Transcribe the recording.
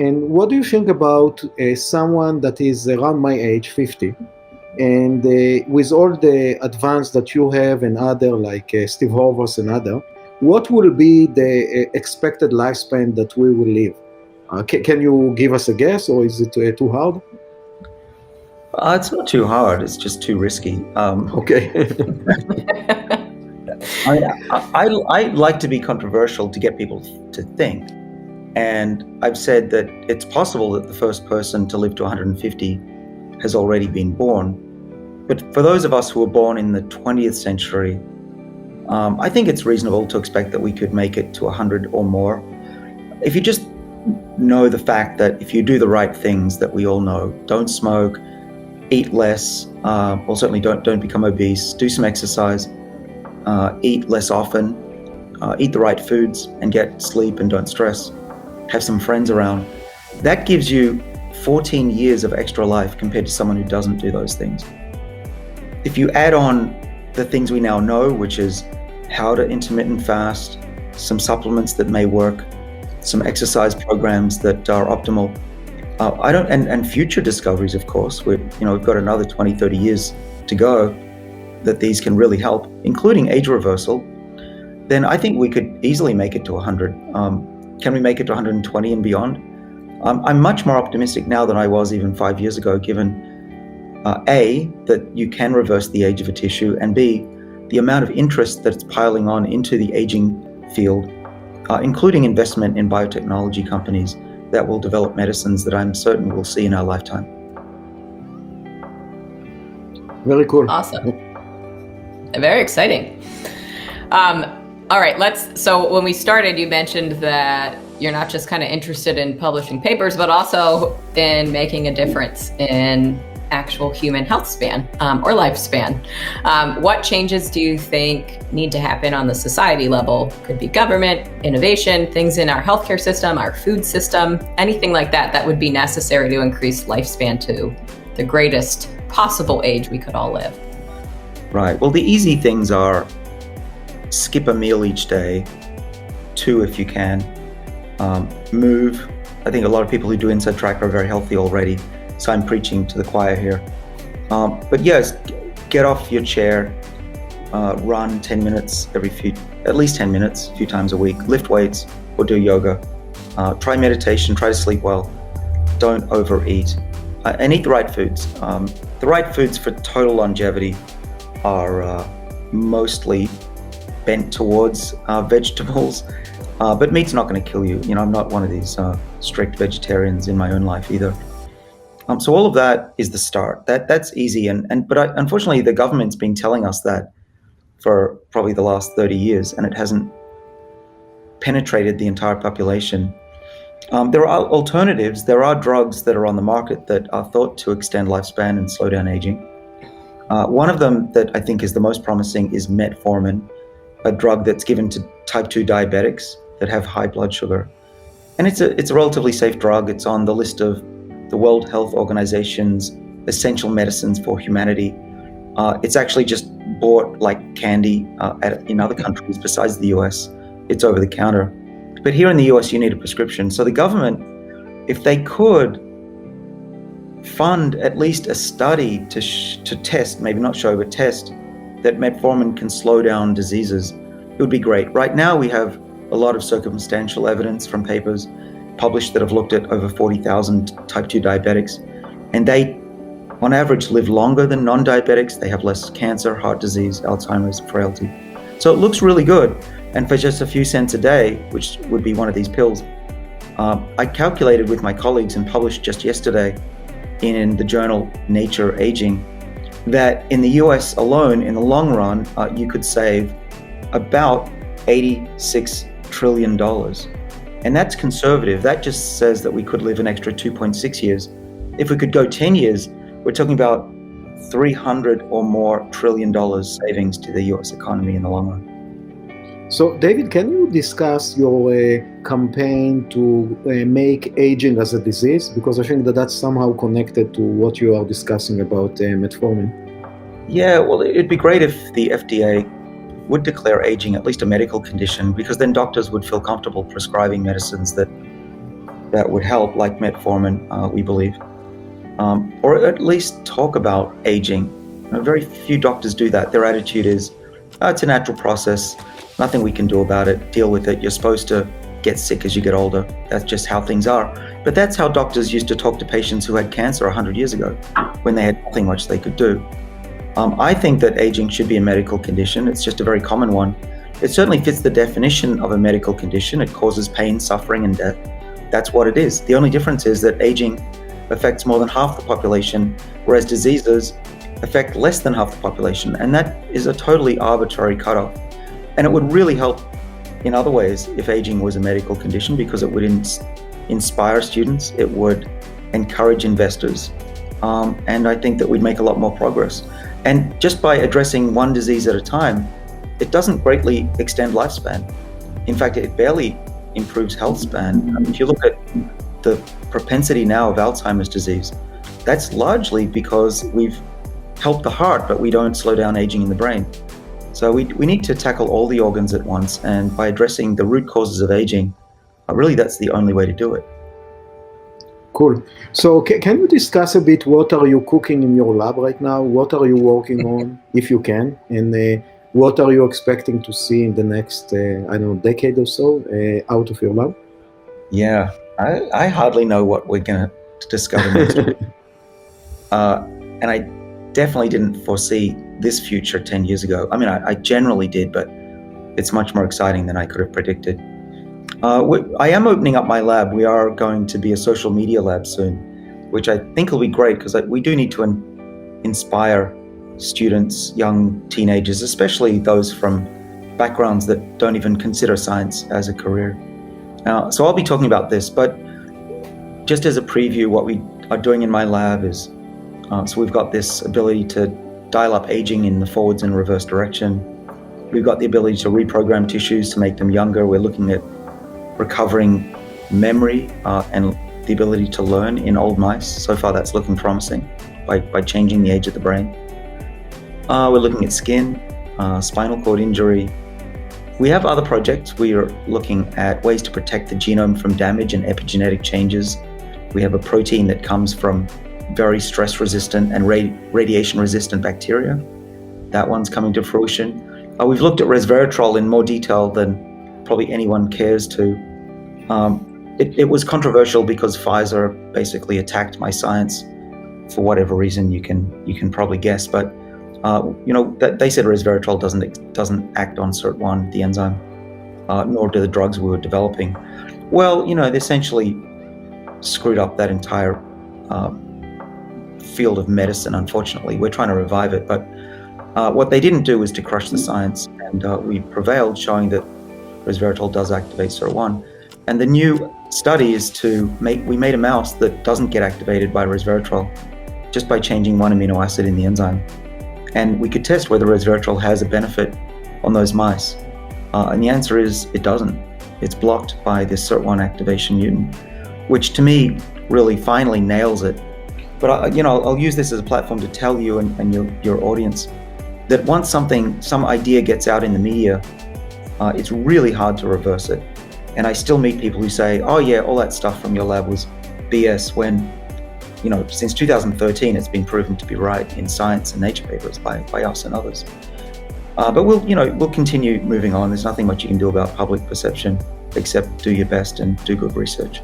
And what do you think about someone that is around my age, 50, and with all the advance that you have and other like Steve Horvath and other, what will be the expected lifespan that we will live? Can you give us a guess, or is it too hard? It's not too hard. It's just too risky. Okay. I like to be controversial to get people to think. And I've said that it's possible that the first person to live to 150 has already been born. But for those of us who were born in the 20th century, I think it's reasonable to expect that we could make it to 100 or more. If you just know the fact that if you do the right things that we all know, don't smoke, eat less, or certainly don't become obese, do some exercise, eat less often, eat the right foods and get sleep and don't stress, have some friends around, that gives you 14 years of extra life compared to someone who doesn't do those things. If you add on the things we now know, which is how to intermittent fast, some supplements that may work, some exercise programs that are optimal, and future discoveries, of course, we've got another 20, 30 years to go that these can really help, including age reversal, then I think we could easily make it to 100. Can we make it to 120 and beyond? I'm much more optimistic now than I was even 5 years ago, given A, that you can reverse the age of a tissue, and B, the amount of interest that's piling on into the aging field, including investment in biotechnology companies that will develop medicines that I'm certain we'll see in our lifetime. Very cool. Awesome. Very exciting. All right, so when we started, you mentioned that you're not just kind of interested in publishing papers, but also in making a difference in actual human health span or lifespan. What changes do you think need to happen on the society level? Could be government, innovation, things in our healthcare system, our food system, anything like that would be necessary to increase lifespan to the greatest possible age we could all live. Right. Well, the easy things are skip a meal each day, 2 if you can, move. I think a lot of people who do Inside Track are very healthy already, so I'm preaching to the choir here. But yes, get off your chair, run 10 minutes at least 10 minutes, a few times a week, lift weights or do yoga. Try meditation, try to sleep well, don't overeat, and eat the right foods. The right foods for total longevity are mostly bent towards vegetables, but meat's not going to kill you. I'm not one of these strict vegetarians in my own life either. So all of that is the start. That's easy, but unfortunately the government's been telling us that for probably the last 30 years, and it hasn't penetrated the entire population. There are alternatives. There are drugs that are on the market that are thought to extend lifespan and slow down aging. One of them that I think is the most promising is metformin, a drug that's given to type 2 diabetics that have high blood sugar. And it's a relatively safe drug. It's on the list of the World Health Organization's essential medicines for humanity. It's actually just bought like candy in other countries besides the US. It's over the counter. But here in the US, you need a prescription. So the government, if they could fund at least a study to test, maybe not show, but test that metformin can slow down diseases, it would be great. Right now, we have a lot of circumstantial evidence from papers published that have looked at over 40,000 type 2 diabetics, and they, on average, live longer than non-diabetics. They have less cancer, heart disease, Alzheimer's, frailty. So it looks really good. And for just a few cents a day, which would be one of these pills, I calculated with my colleagues and published just yesterday in the journal Nature Aging that in the US alone, in the long run, you could save about $86 trillion. And that's conservative. That just says that we could live an extra 2.6 years. If we could go 10 years, we're talking about $300 or more trillion savings to the US economy in the long run. So, David, can you discuss your campaign to make aging as a disease? Because I think that that's somehow connected to what you are discussing about metformin. Yeah, well, it'd be great if the FDA would declare aging at least a medical condition, because then doctors would feel comfortable prescribing medicines that that would help, like metformin, we believe, or at least talk about aging. Very few doctors do that. Their attitude is, it's a natural process, nothing we can do about it, deal with it. You're supposed to get sick as you get older. That's just how things are. But that's how doctors used to talk to patients who had cancer 100 years ago, when they had nothing much they could do. I think that aging should be a medical condition. It's just a very common one. It certainly fits the definition of a medical condition. It causes pain, suffering, and death. That's what it is. The only difference is that aging affects more than half the population, whereas diseases affect less than half the population. And that is a totally arbitrary cutoff. And it would really help in other ways if aging was a medical condition, because it would inspire students, it would encourage investors, and I think that we'd make a lot more progress. And just by addressing one disease at a time, it doesn't greatly extend lifespan. In fact, it barely improves health span. If you look at the propensity now of Alzheimer's disease, that's largely because we've helped the heart, but we don't slow down aging in the brain. So we need to tackle all the organs at once, and by addressing the root causes of aging, really that's the only way to do it. Cool. So can you discuss a bit what are you cooking in your lab right now? What are you working on, if you can? And what are you expecting to see in the next, decade or so out of your lab? Yeah, I hardly know what we're going to discover next week. And I definitely didn't foresee this future 10 years ago. I mean, I generally did, but it's much more exciting than I could have predicted. I am opening up my lab. We are going to be a social media lab soon, which I think will be great, because we do need to inspire students, young teenagers, especially those from backgrounds that don't even consider science as a career. So I'll be talking about this, but just as a preview, what we are doing in my lab is, so we've got this ability to dial up aging in the forwards and reverse direction. We've got the ability to reprogram tissues to make them younger. We're looking at recovering memory and the ability to learn in old mice. So far that's looking promising by changing the age of the brain. We're looking at skin, spinal cord injury. We have other projects. We are looking at ways to protect the genome from damage and epigenetic changes. We have a protein that comes from very stress-resistant and radiation-resistant bacteria. That one's coming to fruition. We've looked at resveratrol in more detail than probably anyone cares to. It was controversial because Pfizer basically attacked my science for whatever reason you can probably guess. But they said resveratrol doesn't act on Sirt1, the enzyme, nor do the drugs we were developing. Well, they essentially screwed up that entire field of medicine. Unfortunately, we're trying to revive it, but what they didn't do was to crush the science, and we prevailed, showing that resveratrol does activate Sirt1. And the new study is we made a mouse that doesn't get activated by resveratrol just by changing one amino acid in the enzyme. And we could test whether resveratrol has a benefit on those mice. And the answer is it doesn't. It's blocked by this Sirt1 activation mutant, which to me really finally nails it. But I'll use this as a platform to tell you and your audience that once some idea gets out in the media, it's really hard to reverse it. And I still meet people who say, oh yeah, all that stuff from your lab was BS, when since 2013 it's been proven to be right in Science and Nature papers by us and others. But we'll continue moving on. There's nothing much you can do about public perception except do your best and do good research.